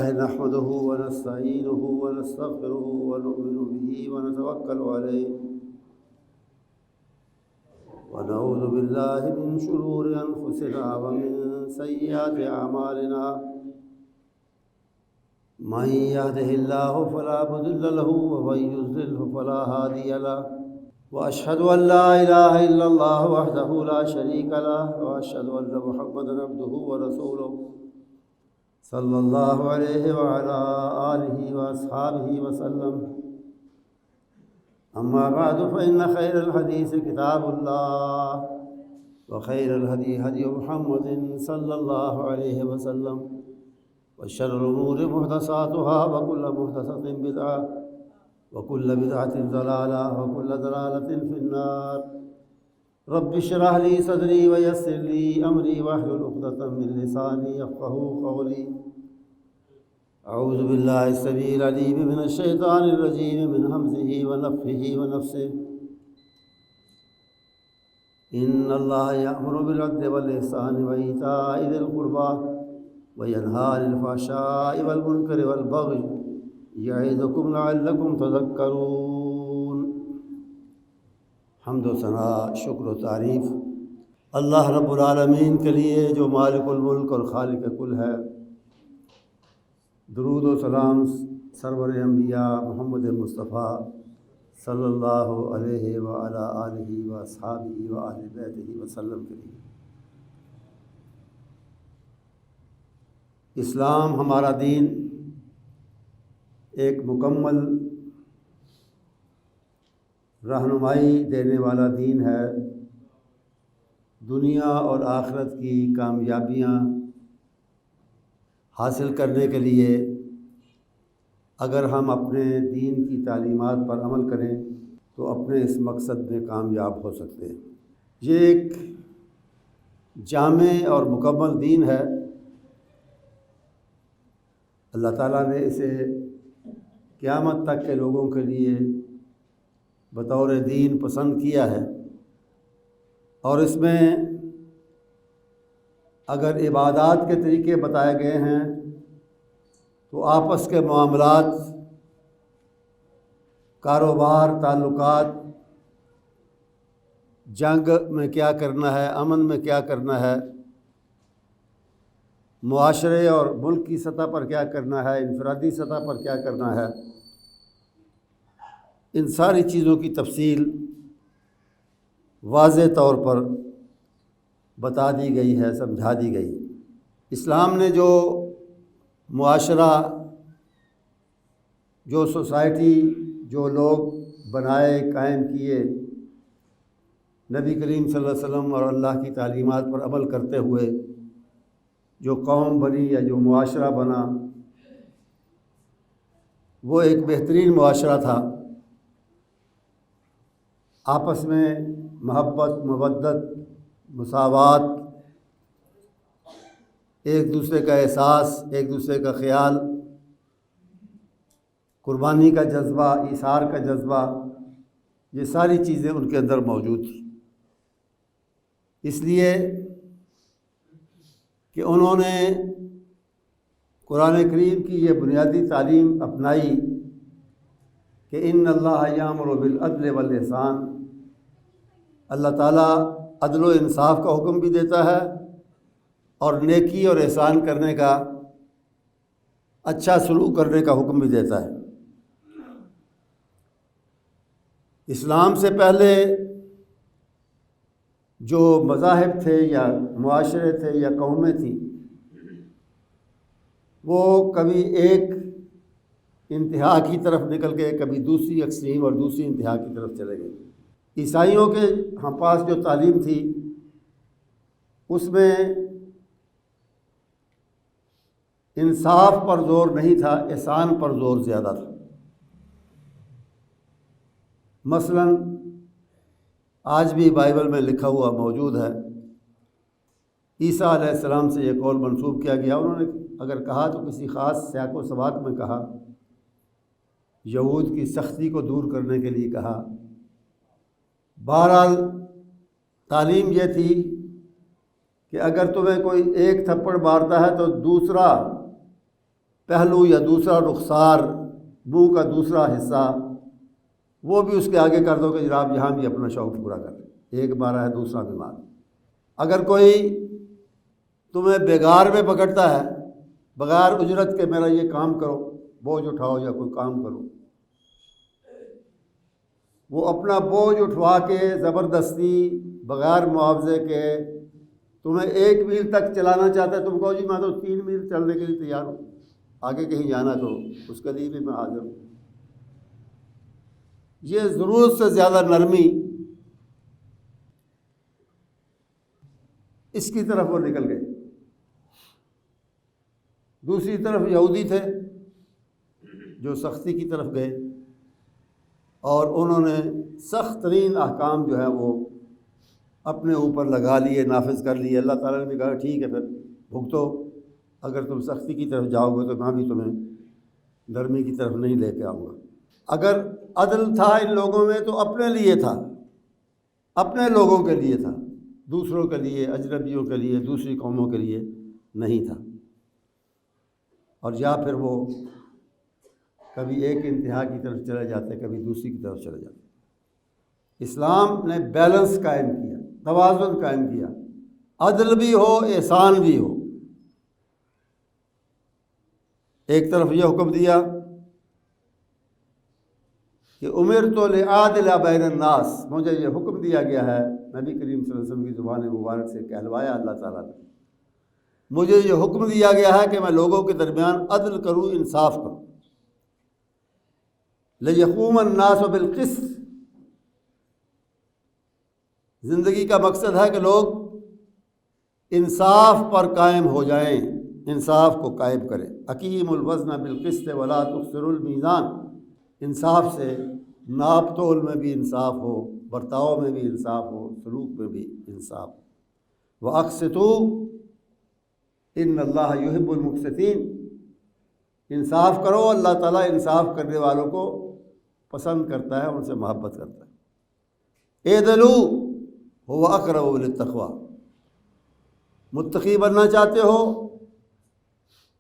لله نحمده ونستعينه ونستغفره ونؤمن به ونتوكل عليه ونعوذ بالله من شرور أنفسنا ومن سيئات أعمالنا من يهده الله فلا مضل له ومن يضلل فلا هادي له وأشهد أن لا إله إلا الله وحده لا شريك له وأشهد أن محمدا عبده ورسوله صلى الله عليه وعلى آله وأصحابه وسلم أما بعد فإن خير الحديث كتاب الله وخير الهدي هدي محمد صلى الله عليه وسلم وشر الأمور محدثاتها وكل محدثة بدعة وكل بدعة ضلالة وكل ضلالة في النار رب اشرح لي صدري ويسر لي أمري واحلل عقدة من لساني يفقهوا قولي أعوذ بالله السميع العليم من الشيطان الرجيم من همزه ونفخه ونفسه إن الله يأمر بالعدل والإحسان وإيتاء ذي القربى وينهى عن الفحشاء والمنكر والبغي يعظكم لعلكم تذكرون۔ حمد و ثنا، شکر و تعریف اللہ رب العالمین کے لیے جو مالک الملک اور خالق کل ہے۔ درود و سلام سرور انبیاء محمد مصطفیٰ صلی اللہ علیہ وعلی آلہ واصحابہ وآل بیتہ وسلم کے لیے۔ اسلام ہمارا دین ایک مکمل رہنمائی دینے والا دین ہے۔ دنیا اور آخرت کی کامیابیاں حاصل کرنے کے لیے اگر ہم اپنے دین کی تعلیمات پر عمل کریں تو اپنے اس مقصد میں کامیاب ہو سکتے ہیں۔ یہ ایک جامع اور مکمل دین ہے۔ اللہ تعالیٰ نے اسے قیامت تک کے لوگوں کے لیے بطور دین پسند کیا ہے، اور اس میں اگر عبادات کے طریقے بتائے گئے ہیں تو آپس کے معاملات، کاروبار، تعلقات، جنگ میں کیا کرنا ہے، امن میں کیا کرنا ہے، معاشرے اور ملک کی سطح پر کیا کرنا ہے، انفرادی سطح پر کیا کرنا ہے، ان ساری چیزوں کی تفصیل واضح طور پر بتا دی گئی ہے، سمجھا دی گئی۔ اسلام نے جو معاشرہ، جو سوسائٹی، جو لوگ بنائے، قائم کیے، نبی کریم صلی اللہ علیہ وسلم اور اللہ کی تعلیمات پر عمل کرتے ہوئے جو قوم بنی یا جو معاشرہ بنا، وہ ایک بہترین معاشرہ تھا۔ آپس میں محبت، مودت، مساوات، ایک دوسرے کا احساس، ایک دوسرے کا خیال، قربانی کا جذبہ، ایثار کا جذبہ، یہ ساری چیزیں ان کے اندر موجود تھیں۔ اس لیے کہ انہوں نے قرآن کریم کی یہ بنیادی تعلیم اپنائی کہ ان اللہ یامر بالعدل والاحسان، اللہ تعالیٰ عدل و انصاف کا حکم بھی دیتا ہے اور نیکی اور احسان کرنے کا، اچھا سلوک کرنے کا حکم بھی دیتا ہے۔ اسلام سے پہلے جو مذاہب تھے یا معاشرے تھے یا قومیں تھیں، وہ کبھی ایک انتہا کی طرف نکل گئے، کبھی دوسری ایکسٹریم اور دوسری انتہا کی طرف چلے گئے۔ عیسائیوں کے ہم پاس جو تعلیم تھی اس میں انصاف پر زور نہیں تھا، احسان پر زور زیادہ تھا۔ مثلا آج بھی بائبل میں لکھا ہوا موجود ہے، عیسیٰ علیہ السلام سے یہ قول منسوب کیا گیا، انہوں نے اگر کہا تو کسی خاص سیاق و سباق میں کہا، یہود کی سختی کو دور کرنے کے لیے کہا۔ بہرحال تعلیم یہ تھی کہ اگر تمہیں کوئی ایک تھپڑ مارتا ہے تو دوسرا پہلو یا دوسرا رخسار، منہ کا دوسرا حصہ، وہ بھی اس کے آگے کر دو کہ جناب یہاں بھی اپنا شوق پورا کر لیں، ایک مارا ہے دوسرا بھی مار۔ اگر کوئی تمہیں بیگار میں پکڑتا ہے بغیر اجرت کے میرا یہ کام کرو، بوجھ اٹھاؤ یا کوئی کام کرو، وہ اپنا بوجھ اٹھوا کے زبردستی بغیر معاوضے کے تمہیں 1 میل تک چلانا چاہتا ہے، تم کہو جی میں تو 3 میل چلنے کے لیے تیار ہوں، آگے کہیں جانا تو اس کے لیے بھی میں حاضر ہوں۔ یہ ضرورت سے زیادہ نرمی، اس کی طرف وہ نکل گئے۔ دوسری طرف یہودی تھے جو سختی کی طرف گئے، اور انہوں نے سخت ترین احکام جو ہے وہ اپنے اوپر لگا لیے، نافذ کر لیے۔ اللہ تعالیٰ نے بھی کہا ٹھیک ہے پھر بھگتو، اگر تم سختی کی طرف جاؤ گے تو میں بھی تمہیں نرمی کی طرف نہیں لے کے آؤں گا۔ اگر عدل تھا ان لوگوں میں تو اپنے لیے تھا، اپنے لوگوں کے لیے تھا، دوسروں کے لیے، اجنبیوں کے لیے، دوسری قوموں کے لیے نہیں تھا۔ اور یا پھر وہ کبھی ایک انتہا کی طرف چلے جاتے، کبھی دوسری کی طرف چلے جاتے۔ اسلام نے بیلنس قائم کیا، توازن قائم کیا، عدل بھی ہو، احسان بھی ہو۔ ایک طرف یہ حکم دیا کہ امرت لأعدل بین الناس، مجھے یہ حکم دیا گیا ہے، نبی کریم صلی اللہ علیہ وسلم کی زبان مبارک سے کہلوایا اللہ تعالیٰ نے، مجھے یہ حکم دیا گیا ہے کہ میں لوگوں کے درمیان عدل کروں، انصاف کروں۔ لِیَقُومَ النَّاسُ بِالْقِسْطِ، زندگی کا مقصد ہے کہ لوگ انصاف پر قائم ہو جائیں، انصاف کو قائم کریں۔ اقیموا الوزن بالقسط ولا تخسروا الميزان، انصاف سے ناپ تول میں بھی انصاف ہو، برتاؤ میں بھی انصاف ہو، سلوک میں بھی انصاف ہو۔ وَأَقْسِطُوا إِنَّ اللَّهَ يُحِبُّ الْمُقْسِطِينَ، انصاف کرو، اللہ تعالیٰ انصاف کرنے والوں کو پسند کرتا ہے، ان سے محبت کرتا ہے۔ اعدلوا هو اقرب للتقویٰ، متقی بننا چاہتے ہو،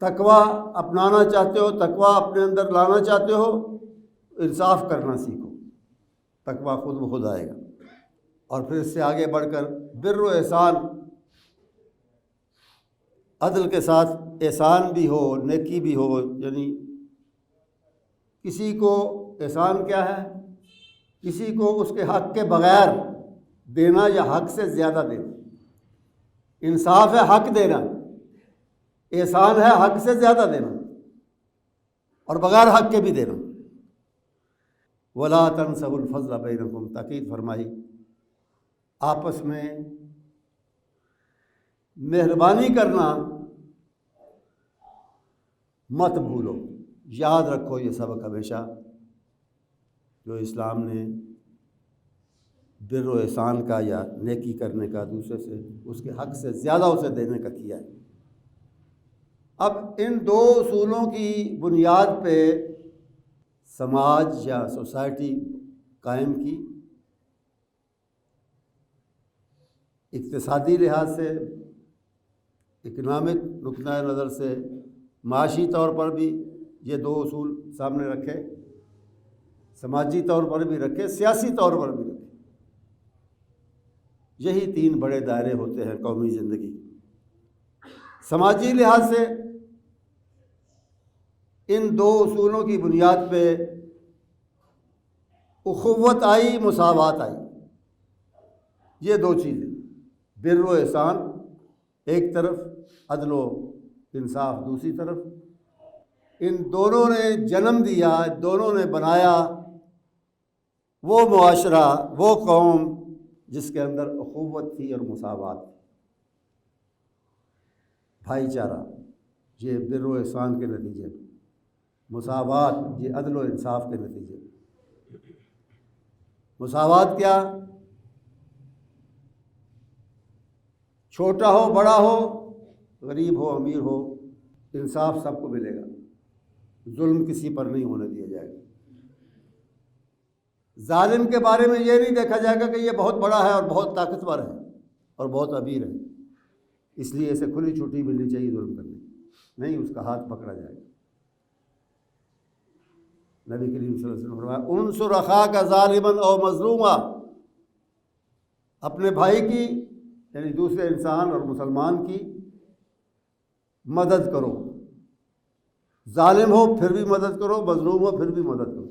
تقویٰ اپنانا چاہتے ہو، تقویٰ اپنے اندر لانا چاہتے ہو، انصاف کرنا سیکھو، تقویٰ خود بخود آئے گا۔ اور پھر اس سے آگے بڑھ کر بر و احسان، عدل کے ساتھ احسان بھی ہو، نیکی بھی ہو۔ یعنی کسی کو احسان کیا ہے؟ کسی کو اس کے حق کے بغیر دینا یا حق سے زیادہ دینا۔ انصاف ہے حق دینا، احسان ہے حق سے زیادہ دینا اور بغیر حق کے بھی دینا۔ وَلَا تَنْسَوُا الْفَضْلَ بَيْنَكُمْ، تاکید فرمائی آپس میں مہربانی کرنا مت بھولو۔ یاد رکھو یہ سبق ہمیشہ، جو اسلام نے بر و احسان کا یا نیکی کرنے کا، دوسرے سے اس کے حق سے زیادہ اسے دینے کا کیا ہے۔ اب ان دو اصولوں کی بنیاد پہ سماج یا سوسائٹی قائم کی۔ اقتصادی لحاظ سے، اکنامک نقطہ نظر سے، معاشی طور پر بھی یہ دو اصول سامنے رکھے، سماجی طور پر بھی رکھے، سیاسی طور پر بھی رکھے۔ یہی 3 بڑے دائرے ہوتے ہیں قومی زندگی۔ سماجی لحاظ سے ان دو اصولوں کی بنیاد پہ اخوت آئی، مساوات آئی۔ یہ 2 چیزیں، بر و احسان ایک طرف، عدل و انصاف دوسری طرف، ان دونوں نے جنم دیا، دونوں نے بنایا وہ معاشرہ، وہ قوم جس کے اندر اخوت تھی اور مساوات تھی، بھائی چارہ، یہ بر و احسان کے نتیجے، مساوات یہ عدل و انصاف کے نتیجے۔ مساوات کیا؟ چھوٹا ہو بڑا ہو، غریب ہو امیر ہو، انصاف سب کو ملے گا، ظلم کسی پر نہیں ہونے دیا جائے گا۔ ظالم کے بارے میں یہ نہیں دیکھا جائے گا کہ یہ بہت بڑا ہے اور بہت طاقتور ہے اور بہت امیر ہے، اس لیے اسے کھلی چھٹی ملنی چاہیے ظلم کرنے، نہیں، اس کا ہاتھ پکڑا جائے گا۔ نبی کریم صلی اللہ علیہ وسلم نے فرمایا انصر اخاک ظالما او مظلوما، اپنے بھائی کی یعنی دوسرے انسان اور مسلمان کی مدد کرو، ظالم ہو پھر بھی مدد کرو، مظلوم ہو پھر بھی مدد کرو۔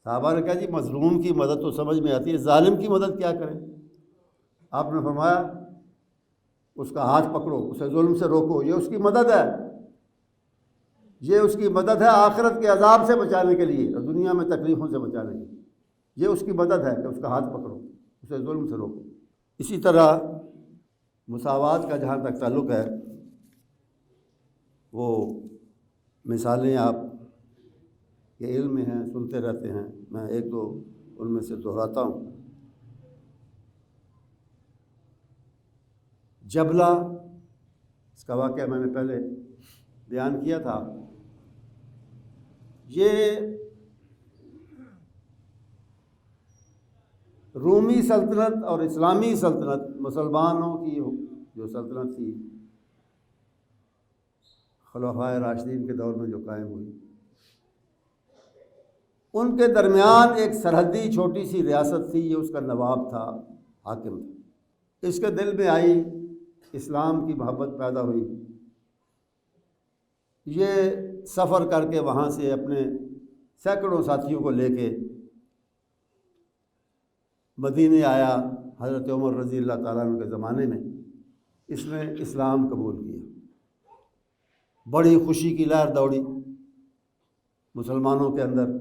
صحابہ نے کہا جی مظلوم کی مدد تو سمجھ میں آتی ہے، ظالم کی مدد کیا کریں؟ آپ نے فرمایا اس کا ہاتھ پکڑو، اسے ظلم سے روکو، یہ اس کی مدد ہے، یہ اس کی مدد ہے آخرت کے عذاب سے بچانے کے لیے اور دنیا میں تکلیفوں سے بچانے کے لیے، یہ اس کی مدد ہے کہ اس کا ہاتھ پکڑو، اسے ظلم سے روکو۔ اسی طرح مساوات کا جہاں تک تعلق ہے، وہ مثالیں آپ کے علم میں ہیں، سنتے رہتے ہیں، میں ایک دو ان میں سے دہراتا ہوں۔ جبلہ، اس کا واقعہ میں نے پہلے بیان کیا تھا، یہ رومی سلطنت اور اسلامی سلطنت، مسلمانوں کی جو سلطنت تھی خلفائے راشدین کے دور میں جو قائم ہوئی، ان کے درمیان ایک سرحدی چھوٹی سی ریاست تھی، یہ اس کا نواب تھا، حاکم تھا۔ اس کے دل میں آئی اسلام کی محبت پیدا ہوئی، یہ سفر کر کے وہاں سے اپنے سینکڑوں ساتھیوں کو لے کے مدینے آیا۔ حضرت عمر رضی اللہ تعالیٰ عنہ کے زمانے میں اس نے اسلام قبول کیا، بڑی خوشی کی لہر دوڑی مسلمانوں کے اندر۔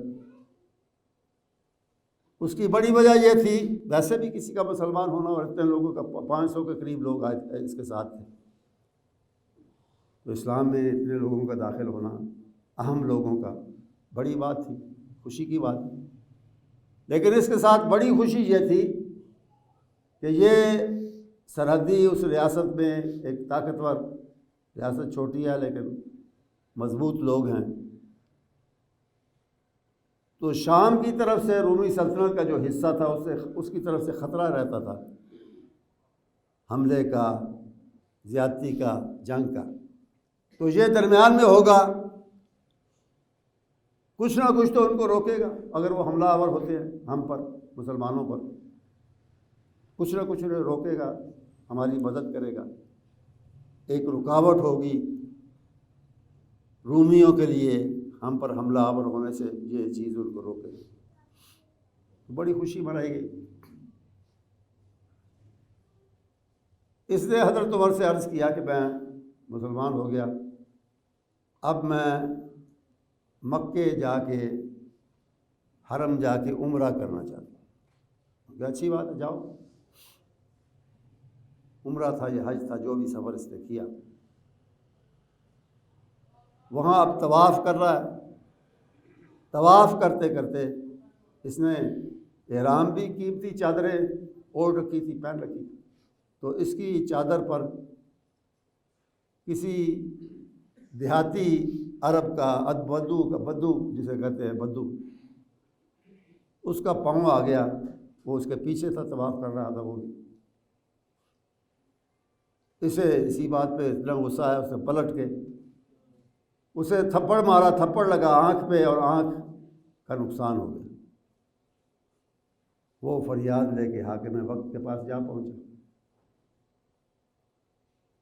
اس کی بڑی وجہ یہ تھی، ویسے بھی کسی کا مسلمان ہونا اور اتنے لوگوں کا 500 کے قریب لوگ آئے اس کے ساتھ تھے، تو اسلام میں اتنے لوگوں کا داخل ہونا، اہم لوگوں کا، بڑی بات تھی، خوشی کی بات۔ لیکن اس کے ساتھ بڑی خوشی یہ تھی کہ یہ سرحدی اس ریاست میں ایک طاقتور ریاست، چھوٹی ہے لیکن مضبوط لوگ ہیں، تو شام کی طرف سے رومی سلطنت کا جو حصہ تھا اس کی طرف سے خطرہ رہتا تھا، حملے کا، زیادتی کا، جنگ کا۔ تو یہ درمیان میں ہوگا، کچھ نہ کچھ تو ان کو روکے گا، اگر وہ حملہ آور ہوتے ہیں ہم پر، مسلمانوں پر، کچھ نہ کچھ روکے گا، ہماری مدد کرے گا، ایک رکاوٹ ہوگی رومیوں کے لیے ہم پر حملہ آور ہونے سے، یہ چیز ان کو روکے گی، بڑی خوشی منائی گئی۔ اس نے حضرت عمر سے عرض کیا کہ میں مسلمان ہو گیا، اب میں مکے جا کے، حرم جا کے عمرہ کرنا چاہتا ہوں۔ کہ اچھی بات ہے، جاؤ۔ عمرہ تھا، یہ حج تھا، جو بھی سفر اس نے کیا، وہاں اب طواف کر رہا ہے۔ طواف کرتے کرتے اس نے احرام بھی قیمتی چادریں اوڑھ رکھی تھی، پہن رکھی تھی، تو اس کی چادر پر کسی دیہاتی عرب کا، بدو جسے کہتے ہیں بدو، اس کا پاؤں آ گیا، وہ اس کے پیچھے تھا، طواف کر رہا تھا وہ بھی۔ اسے اسی بات پہ اتنا غصہ آیا، اس نے پلٹ کے اسے تھپڑ مارا، تھپڑ لگا آنکھ پہ اور آنکھ کا نقصان ہو گیا۔ وہ فریاد لے کے حاکم وقت کے پاس جا پہنچا۔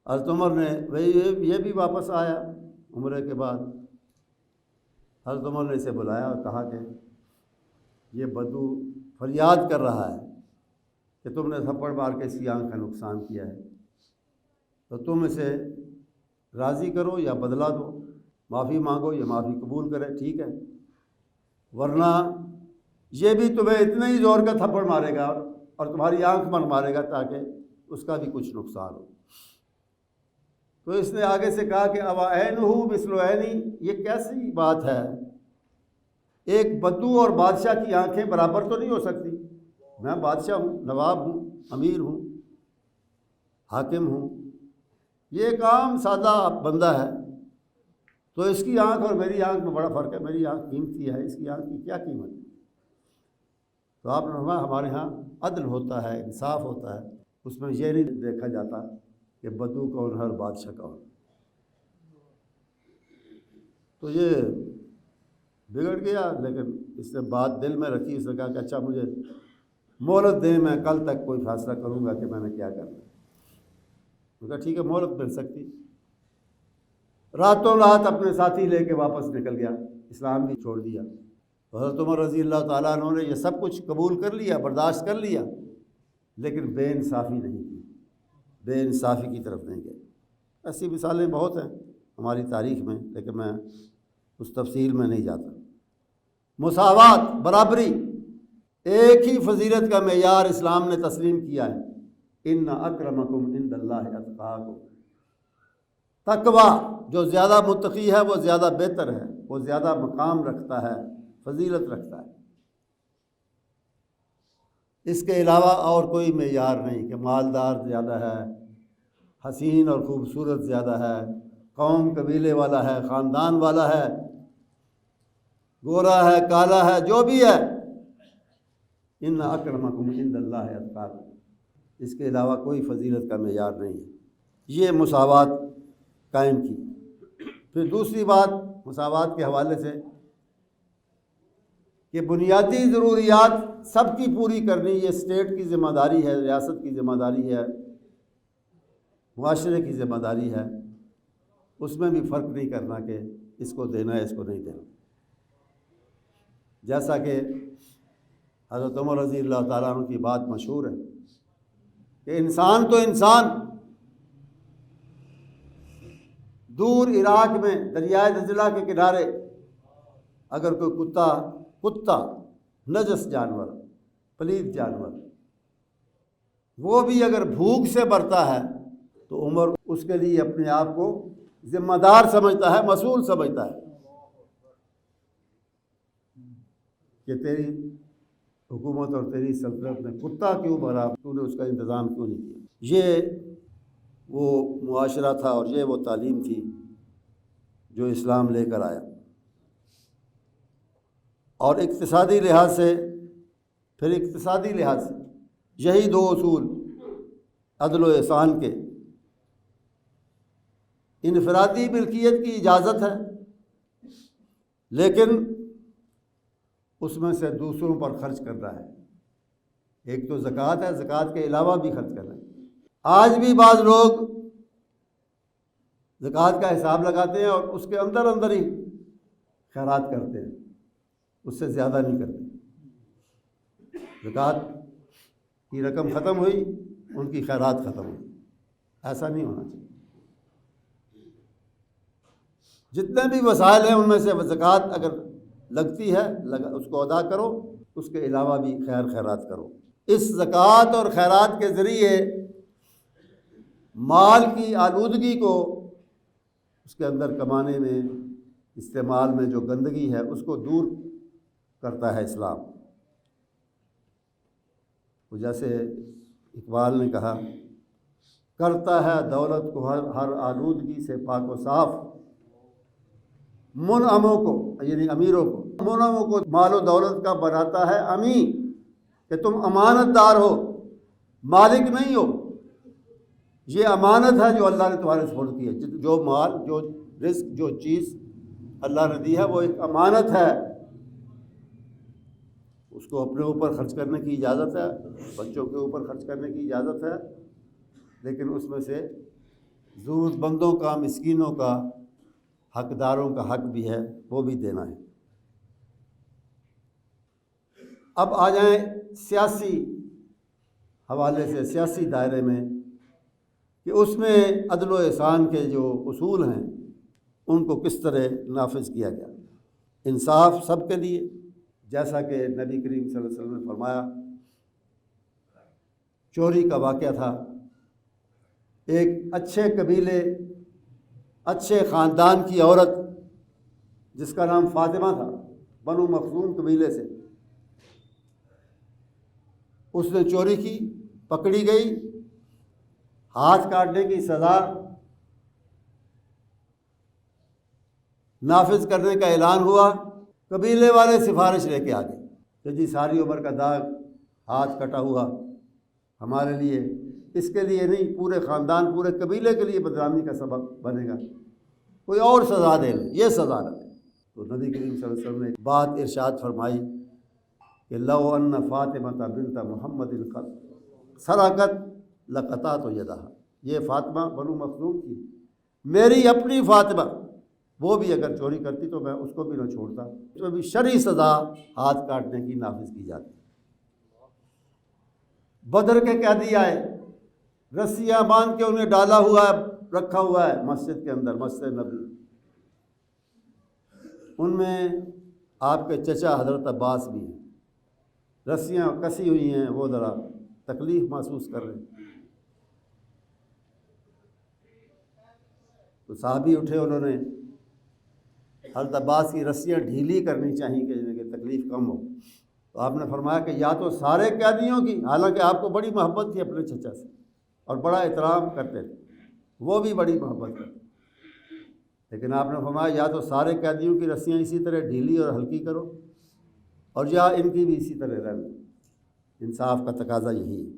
حضرت عمر نے یہ بھی واپس آیا عمرے کے بعد۔ حضرت عمر نے اسے بلایا اور کہا کہ یہ بدو فریاد کر رہا ہے کہ تم نے تھپڑ مار کے اس کی آنکھ کا نقصان کیا ہے، تو تم اسے راضی کرو یا بدلا دو، معافی مانگو یا معافی قبول کرے، ٹھیک ہے، ورنہ یہ بھی تمہیں اتنا ہی زور کا تھپڑ مارے گا اور تمہاری آنکھ پر مارے گا تاکہ اس کا بھی کچھ نقصان ہو۔ تو اس نے آگے سے کہا کہ اوا عینہ مثل عینی، یہ کیسی بات ہے، ایک بدو اور بادشاہ کی آنکھیں برابر تو نہیں ہو سکتی، میں بادشاہ ہوں، نواب ہوں، امیر ہوں، حاکم ہوں، یہ ایک عام سادہ بندہ ہے، تو اس کی آنکھ اور میری آنکھ میں بڑا فرق ہے، میری آنکھ قیمتی ہے، اس کی آنکھ کی کیا قیمت ہے؟ تو آپ نے فرمایا ہمارے ہاں عدل ہوتا ہے، انصاف ہوتا ہے، اس میں یہ نہیں دیکھا جاتا کہ بدو کون ہے اور بادشاہ کون ہے۔ تو یہ بگڑ گیا، لیکن اس نے بات دل میں رکھی، اس نے کہا کہ اچھا مجھے مہلت دیں، میں کل تک کوئی فیصلہ کروں گا کہ میں نے کیا کرنا ہے۔ میں کہا ٹھیک ہے، مہلت مل سکتی۔ راتوں رات اپنے ساتھی لے کے واپس نکل گیا، اسلام بھی چھوڑ دیا۔ حضرت عمر رضی اللہ تعالیٰ عنہ نے یہ سب کچھ قبول کر لیا، برداشت کر لیا، لیکن بے انصافی نہیں کی، بے انصافی کی طرف نہیں گئے۔ ایسی مثالیں بہت ہیں ہماری تاریخ میں، لیکن میں اس تفصیل میں نہیں جاتا۔ مساوات، برابری، ایک ہی فضیلت کا معیار اسلام نے تسلیم کیا ہے، ان اکرمکم عند اللہ اتقاکم۔ تقویٰ، جو زیادہ متقی ہے وہ زیادہ بہتر ہے، وہ زیادہ مقام رکھتا ہے، فضیلت رکھتا ہے۔ اس کے علاوہ اور کوئی معیار نہیں کہ مالدار زیادہ ہے، حسین اور خوبصورت زیادہ ہے، قوم قبیلے والا ہے، خاندان والا ہے، گورا ہے، کالا ہے، جو بھی ہے، ان اکرمکم عند اللہ اتقاکم، اس کے علاوہ کوئی فضیلت کا معیار نہیں ہے۔ یہ مساوات قائم کی۔ پھر دوسری بات مساوات کے حوالے سے کہ بنیادی ضروریات سب کی پوری کرنی، یہ اسٹیٹ کی ذمہ داری ہے، ریاست کی ذمہ داری ہے، معاشرے کی ذمہ داری ہے۔ اس میں بھی فرق نہیں کرنا کہ اس کو دینا ہے، اس کو نہیں دینا۔ جیسا کہ حضرت عمر رضی اللہ تعالیٰ عنہ کی بات مشہور ہے کہ انسان تو انسان، دور عراق میں دریائے دجلہ کے کنارے اگر کوئی کتا نجس جانور، پلید جانور، وہ بھی اگر بھوک سے مرتا ہے تو عمر اس کے لیے اپنے آپ کو ذمہ دار سمجھتا ہے، مسئول سمجھتا ہے کہ تیری حکومت اور تیری سلطنت نے کتا کیوں مرا، تو نے اس کا انتظام کیوں نہیں کیا۔ یہ وہ معاشرہ تھا اور یہ وہ تعلیم تھی جو اسلام لے کر آیا۔ اور اقتصادی لحاظ سے، پھر اقتصادی لحاظ سے یہی دو اصول عدل و احسان کے، انفرادی ملکیت کی اجازت ہے، لیکن اس میں سے دوسروں پر خرچ کرنا ہے۔ ایک تو زکوٰۃ ہے، زکوٰۃ کے علاوہ بھی خرچ کرنا ہے۔ آج بھی بعض لوگ زکوٰۃ کا حساب لگاتے ہیں اور اس کے اندر اندر ہی خیرات کرتے ہیں، اس سے زیادہ نہیں کرتے۔ زکوٰۃ کی رقم ختم ہوئی، ان کی خیرات ختم ہوئی۔ ایسا نہیں ہونا چاہیے۔ جتنے بھی وسائل ہیں ان میں سے زکوٰۃ اگر لگتی ہے اس کو ادا کرو، اس کے علاوہ بھی خیرات کرو۔ اس زکوٰۃ اور خیرات کے ذریعے مال کی آلودگی کو اس کے اندر کمانے میں، استعمال میں جو گندگی ہے اس کو دور کرتا ہے اسلام۔ وہ جیسے اقبال نے کہا، کرتا ہے دولت کو ہر آلودگی سے پاک و صاف، منعموں کو یعنی امیروں کو، منعموں کو مال و دولت کا بناتا ہے امین، کہ تم امانت دار ہو، مالک نہیں ہو۔ یہ امانت ہے جو اللہ نے تمہارے سپرد کی ہے۔ جو مال، جو رزق، جو چیز اللہ نے دی ہے وہ ایک امانت ہے، اس کو اپنے اوپر خرچ کرنے کی اجازت ہے، بچوں کے اوپر خرچ کرنے کی اجازت ہے، لیکن اس میں سے ضرورت مندوں کا، مسکینوں کا، حقداروں کا حق بھی ہے، وہ بھی دینا ہے۔ اب آ جائیں سیاسی حوالے سے، سیاسی دائرے میں، کہ اس میں عدل و احسان کے جو اصول ہیں ان کو کس طرح نافذ کیا گیا۔ انصاف سب کے لیے، جیسا کہ نبی کریم صلی اللہ علیہ وسلم نے فرمایا۔ چوری کا واقعہ تھا، ایک اچھے قبیلے، اچھے خاندان کی عورت جس کا نام فاطمہ تھا، بنو مخزوم قبیلے سے، اس نے چوری کی، پکڑی گئی، ہاتھ کاٹنے کی سزا نافذ کرنے کا اعلان ہوا۔ قبیلے والے سفارش لے کے آ گئے کہ جی ساری عمر کا داغ، ہاتھ کٹا ہوا ہمارے لیے، اس کے لیے نہیں، پورے خاندان، پورے قبیلے کے لیے بدنامی کا سبب بنے گا، کوئی اور سزا دے لیں، یہ سزا نہ دیں۔ تو نبی کریم صلی اللہ علیہ وسلم نے ایک بات ارشاد فرمائی کہ لو ان فاطمہ بنت محمد سرقت لقطعت یدہا، یہ فاطمہ بنو مخزوم کی میری اپنی فاطمہ، وہ بھی اگر چوری کرتی تو میں اس کو بھی نہ چھوڑتا، تو بھی شرعی سزا ہاتھ کاٹنے کی نافذ کی جاتی۔ بدر کے قیدی آئے، رسیاں باندھ کے انہیں ڈالا ہوا ہے، رکھا ہوا ہے مسجد کے اندر، مسجد نبی، ان میں آپ کے چچا حضرت عباس بھی ہیں، رسیاں کسی ہوئی ہیں، وہ ذرا تکلیف محسوس کر رہے ہیں۔ تو صحابی اٹھے، انہوں نے حضرت عباس کی رسیاں ڈھیلی کرنی چاہیے کہ تکلیف کم ہو، تو آپ نے فرمایا کہ یا تو سارے قیدیوں کی، حالانکہ آپ کو بڑی محبت تھی اپنے چچا سے اور بڑا احترام کرتے تھے، وہ بھی بڑی محبت کرتے، لیکن آپ نے فرمایا یا تو سارے قیدیوں کی رسیاں اسی طرح ڈھیلی اور ہلکی کرو، اور یا ان کی بھی اسی طرح رہنے۔ انصاف کا تقاضا یہی ہے۔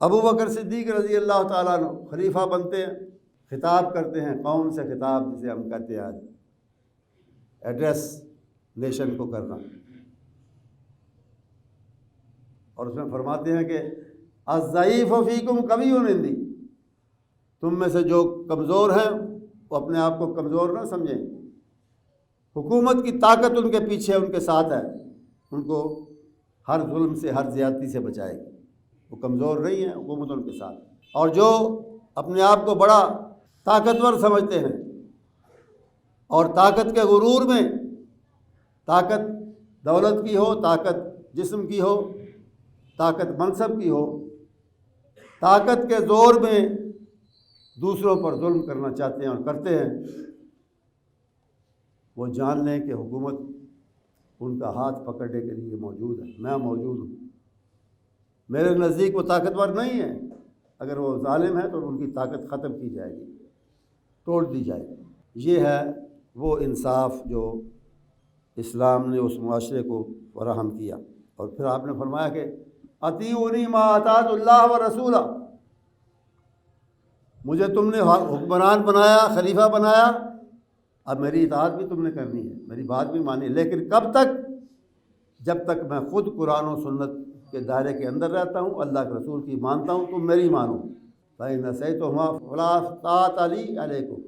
ابو بکر صدیق رضی اللہ تعالیٰ عنہ خلیفہ بنتے ہیں، خطاب کرتے ہیں، قوم سے خطاب جسے ہم کہتے ہیں آج ایڈریس نیشن کو کرنا، اور اس میں فرماتے ہیں کہ الضعیف فیکم قوی عندی، تم میں سے جو کمزور ہیں وہ اپنے آپ کو کمزور نہ سمجھیں، حکومت کی طاقت ان کے پیچھے، ان کے ساتھ ہے، ان کو ہر ظلم سے، ہر زیادتی سے بچائے گی، وہ کمزور نہیں ہیں، حکومت ان کے ساتھ۔ اور جو اپنے آپ کو بڑا طاقتور سمجھتے ہیں اور طاقت کے غرور میں، طاقت دولت کی ہو، طاقت جسم کی ہو، طاقت منصب کی ہو، طاقت کے زور میں دوسروں پر ظلم کرنا چاہتے ہیں اور کرتے ہیں، وہ جان لیں کہ حکومت ان کا ہاتھ پکڑنے کے لیے موجود ہے، میں موجود ہوں، میرے نزدیک وہ طاقتور نہیں ہے، اگر وہ ظالم ہے تو ان کی طاقت ختم کی جائے گی، توڑ دی جائے گی۔ یہ ہے وہ انصاف جو اسلام نے اس معاشرے کو فراہم کیا۔ اور پھر آپ نے فرمایا کہ اطیعونی ما اطاعت اللہ و رسولہ، مجھے تم نے حکمران بنایا، خلیفہ بنایا، اب میری اطاعت بھی تم نے کرنی ہے، میری بات بھی مانی، لیکن کب تک؟ جب تک میں خود قرآن و سنت کے دائرے کے اندر رہتا ہوں، اللہ کے رسول کی مانتا ہوں، تم میری مانو۔ فَإِنْ عَصَيْتُهُمَا فَلَا طَاعَةَ لِي عَلَيْكُمْ،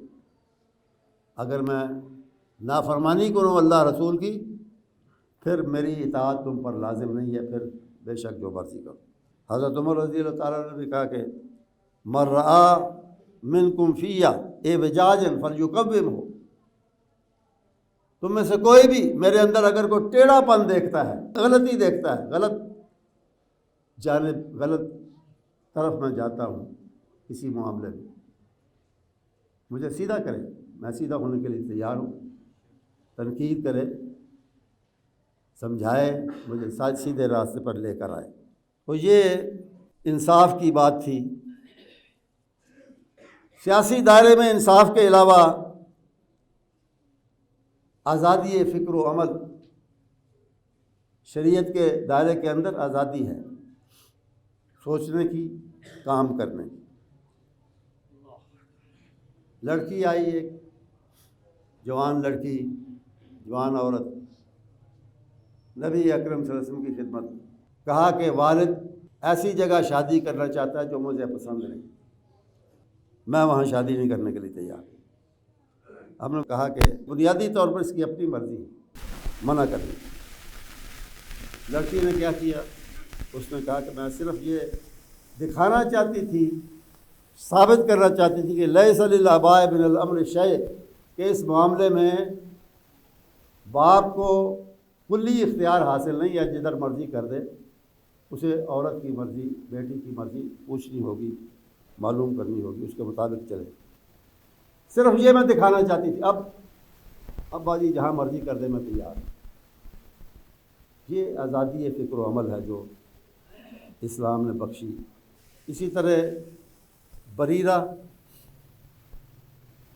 اگر میں نافرمانی کروں اللہ رسول کی، پھر میری اطاعت تم پر لازم نہیں ہے، پھر بے شک جو مرضی کرو۔ حضرت عمر رضی اللہ تعالیٰ نے بھی کہا کہ مَن رَآ مِنْكُمْ فِيَّ اعوجاجًا فَلْيُقَوِّمْهُ، تم میں سے کوئی بھی میرے اندر اگر کوئی ٹیڑھا پن دیکھتا ہے، غلطی دیکھتا ہے، غلط جانب، غلط طرف میں جاتا ہوں کسی معاملے میں، مجھے سیدھا کرے، میں سیدھا ہونے کے لیے تیار ہوں، تنقید کرے، سمجھائے، مجھے سیدھے راستے پر لے کر آئے۔ تو یہ انصاف کی بات تھی۔ سیاسی دائرے میں انصاف کے علاوہ آزادی فکر و عمل، شریعت کے دائرے کے اندر آزادی ہے سوچنے کی، کام کرنے کی۔ لڑکی آئی، ایک جوان لڑکی، جوان عورت، نبی اکرم صلی اللہ علیہ وسلم کی خدمت میں، کہا کہ والد ایسی جگہ شادی کرنا چاہتا ہے جو مجھے پسند نہیں، میں وہاں شادی نہیں کرنے کے لیے تیار۔ ہم نے کہا کہ بنیادی طور پر اس کی اپنی مرضی ہے، منع کر دی۔ لڑکی نے کیا کیا؟ اس نے کہا کہ میں صرف یہ دکھانا چاہتی تھی، ثابت کرنا چاہتی تھی کہ لیس للآباء من الامر شیء، کہ اس معاملے میں باپ کو کلی اختیار حاصل نہیں ہے، جدھر مرضی کر دے، اسے عورت کی مرضی، بیٹی کی مرضی پوچھنی ہوگی، معلوم کرنی ہوگی، اس کے مطابق چلے۔ صرف یہ میں دکھانا چاہتی تھی، اب باجی جہاں مرضی کر دے، میں تیار ہوں۔ یہ آزادی فکر و عمل ہے جو اسلام نے بخشی۔ اسی طرح بریرہ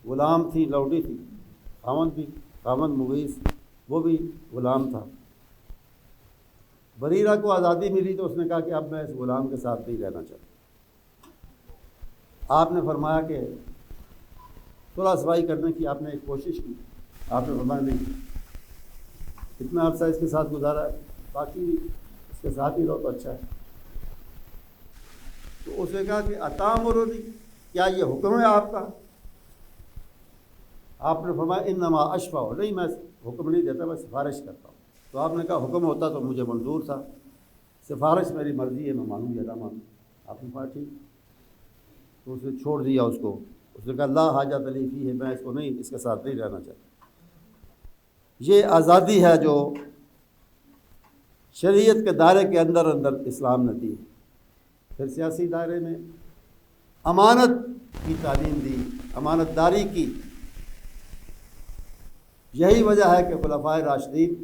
غلام تھی، لوڈی تھی، خاوند مغیث وہ بھی غلام تھا۔ بریرہ کو آزادی ملی تو اس نے کہا کہ اب میں اس غلام کے ساتھ نہیں رہنا چاہتا۔ آپ نے فرمایا کہ صلح صفائی کرنے کی آپ نے ایک کوشش کی، آپ نے فرمایا نہیں، اتنا عرصہ اس کے ساتھ گزارا ہے، باقی اس کے ساتھ ہی رہو تو اچھا ہے۔ تو اس نے کہا کہ اتامرنی، کیا یہ حکم ہے آپ کا؟ آپ نے فرمایا انما اشفع، نہیں میں حکم نہیں دیتا، میں سفارش کرتا ہوں۔ تو آپ نے کہا حکم ہوتا تو مجھے منظور تھا، سفارش میری مرضی ہے، میں مانوں یا نہ مانوں۔ آپ نے کہا ٹھیک، تو اس نے چھوڑ دیا اس کو۔ اس نے کہا لا حاجت لی فیہ، میں اس کو نہیں، اس کے ساتھ نہیں رہنا چاہتا۔ یہ آزادی ہے جو شریعت کے دائرے کے اندر اسلام نے دی۔ پھر سیاسی دائرے میں امانت کی تعلیم دی، امانت داری کی۔ یہی وجہ ہے کہ خلفائے راشدین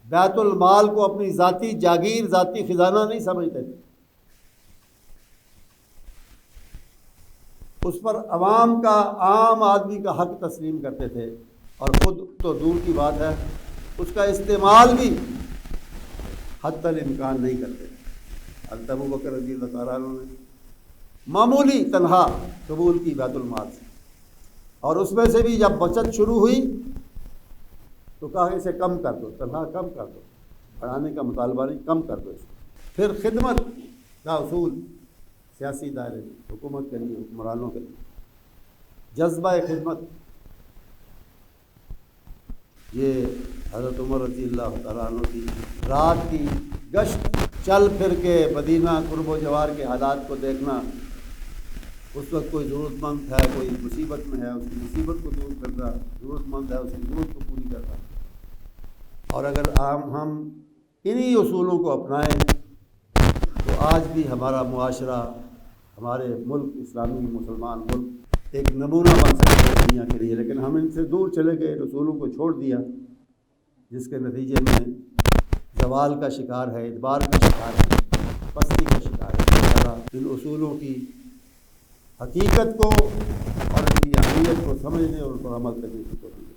بیت المال کو اپنی ذاتی جاگیر، ذاتی خزانہ نہیں سمجھتے تھے، اس پر عوام کا، عام آدمی کا حق تسلیم کرتے تھے، اور خود تو دور کی بات ہے اس کا استعمال بھی حتی الامکان نہیں کرتے تھے۔ حضرت ابوبکر رضی اللہ تعالیٰ عنہ نے معمولی تنخواہ قبول کی بیت المال سے، اور اس میں سے بھی جب بچت شروع ہوئی تو کہا اسے کم کر دو، تنخواہ کم کر دو، بڑھانے کا مطالبہ نہیں، کم کر دو اسے۔ پھر خدمت کا اصول سیاسی دائرے میں، حکومت کے لیے، حکمرانوں کے لیے جذبہ خدمت، یہ حضرت عمر رضی اللہ تعالیٰ عنہ کی رات کی گشت، چل پھر کے مدینہ قرب و جوار کے حالات کو دیکھنا، اس وقت کوئی ضرورت مند ہے، کوئی مصیبت میں ہے، اس کی مصیبت کو دور کرنا، ضرورت مند ہے اس کی ضرورت کو پوری کرنا۔ اور اگر ہم انہی اصولوں کو اپنائیں تو آج بھی ہمارا معاشرہ، ہمارے ملک، اسلامی مسلمان ملک ایک نمونہ بن سکتا ہے دنیا کے لیے۔ لیکن ہم ان سے دور چلے گئے، اصولوں کو چھوڑ دیا، جس کے نتیجے میں زوال کا شکار ہے، ادبار کا شکار ہے، پستی کا شکار ہے۔ لہذا ان اصولوں کی حقیقت کو اور ان کی اہمیت کو سمجھنے اور ان پر عمل کرنے کی کوشش